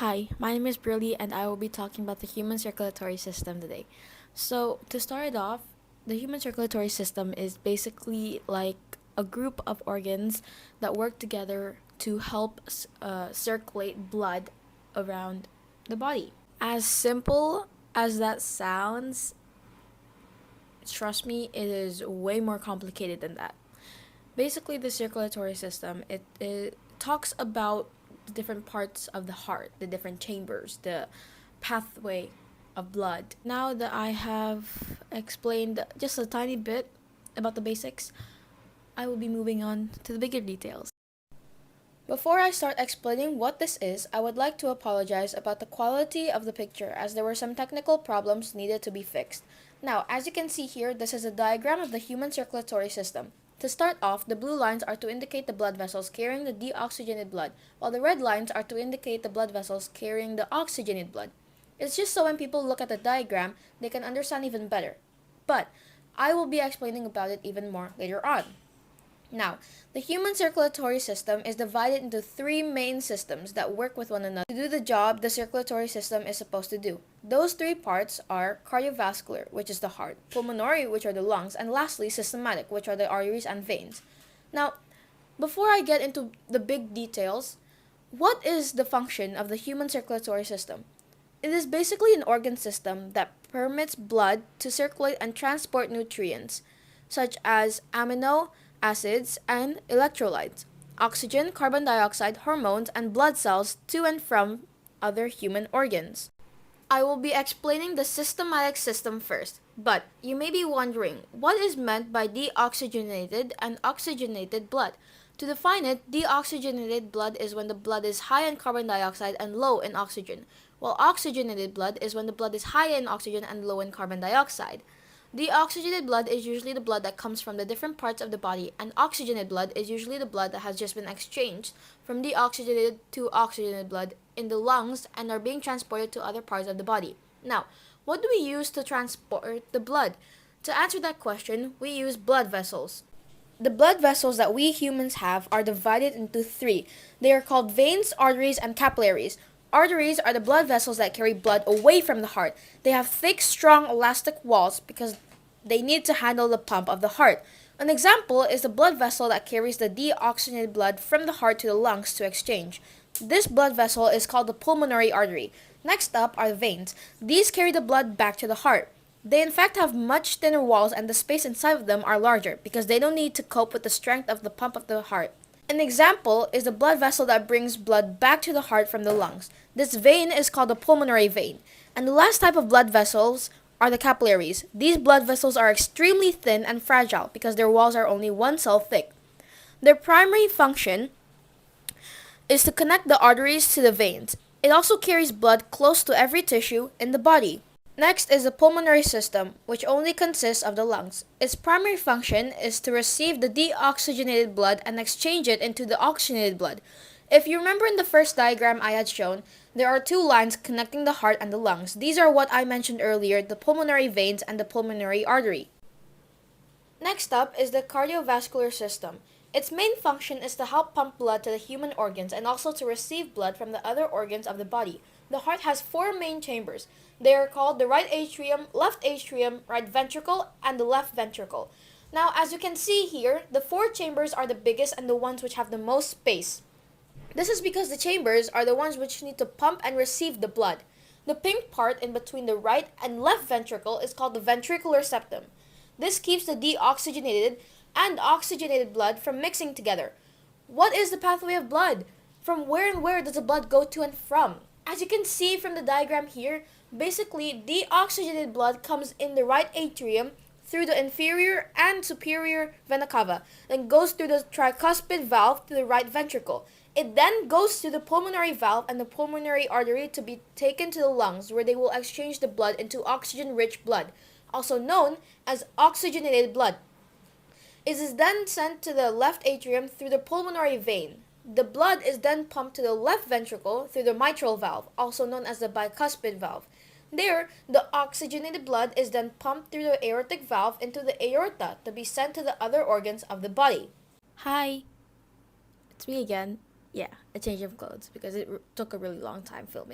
Hi, my name is Brilly and I will be talking about the human circulatory system today. So, to start it off, the human circulatory system is basically like a group of organs that work together to help circulate blood around the body. As simple as that sounds, trust me, it is way more complicated than that. Basically, the circulatory system, it talks about the different parts of the heart, the different chambers, the pathway of blood. Now that I have explained just a tiny bit about the basics, I will be moving on to the bigger details. Before I start explaining what this is, I would like to apologize about the quality of the picture as there were some technical problems needed to be fixed. Now, as you can see here, this is a diagram of the human circulatory system. To start off, the blue lines are to indicate the blood vessels carrying the deoxygenated blood, while the red lines are to indicate the blood vessels carrying the oxygenated blood. It's just so when people look at the diagram, they can understand even better. But I will be explaining about it even more later on. Now, the human circulatory system is divided into three main systems that work with one another to do the job the circulatory system is supposed to do. Those three parts are cardiovascular, which is the heart, pulmonary, which are the lungs, and lastly, systematic, which are the arteries and veins. Now, before I get into the big details, what is the function of the human circulatory system? It is basically an organ system that permits blood to circulate and transport nutrients, such as amino acids, and electrolytes, oxygen, carbon dioxide, hormones, and blood cells to and from other human organs. I will be explaining the systematic system first, but you may be wondering what is meant by deoxygenated and oxygenated blood. To define it, deoxygenated blood is when the blood is high in carbon dioxide and low in oxygen, while oxygenated blood is when the blood is high in oxygen and low in carbon dioxide. Deoxygenated blood is usually the blood that comes from the different parts of the body, and oxygenated blood is usually the blood that has just been exchanged from deoxygenated to oxygenated blood in the lungs and are being transported to other parts of the body. Now, what do we use to transport the blood? To answer that question, we use blood vessels. The blood vessels that we humans have are divided into three. They are called veins, arteries, and capillaries. Arteries are the blood vessels that carry blood away from the heart. They have thick, strong, elastic walls because they need to handle the pump of the heart. An example is the blood vessel that carries the deoxygenated blood from the heart to the lungs to exchange. This blood vessel is called the pulmonary artery. Next up are the veins. These carry the blood back to the heart. They in fact have much thinner walls and the space inside of them are larger because they don't need to cope with the strength of the pump of the heart. An example is the blood vessel that brings blood back to the heart from the lungs. This vein is called the pulmonary vein. And the last type of blood vessels are the capillaries. These blood vessels are extremely thin and fragile because their walls are only one cell thick. Their primary function is to connect the arteries to the veins. It also carries blood close to every tissue in the body. Next is the pulmonary system, which only consists of the lungs. Its primary function is to receive the deoxygenated blood and exchange it into the oxygenated blood. If you remember in the first diagram I had shown, there are two lines connecting the heart and the lungs. These are what I mentioned earlier, the pulmonary veins and the pulmonary artery. Next up is the cardiovascular system. Its main function is to help pump blood to the human organs and also to receive blood from the other organs of the body. The heart has four main chambers. They are called the right atrium, right ventricle, and the left ventricle. Now, as you can see here, the four chambers are the biggest and the ones which have the most space. This is because the chambers are the ones which need to pump and receive the blood. The pink part in between the right and left ventricle is called the ventricular septum. This keeps the deoxygenated and oxygenated blood from mixing together. What is the pathway of blood? From where and where does the blood go to and from? As you can see from the diagram here, basically deoxygenated blood comes in the right atrium through the inferior and superior vena cava, then goes through the tricuspid valve to the right ventricle. It then goes to the pulmonary valve and the pulmonary artery to be taken to the lungs where they will exchange the blood into oxygen-rich blood, also known as oxygenated blood. It is then sent to the left atrium through the pulmonary vein. The blood is then pumped to the left ventricle through the mitral valve, also known as the bicuspid valve. There, the oxygenated blood is then pumped through the aortic valve into the aorta to be sent to the other organs of the body. Hi, it's me again. Yeah, a change of clothes because it took a really long time filming.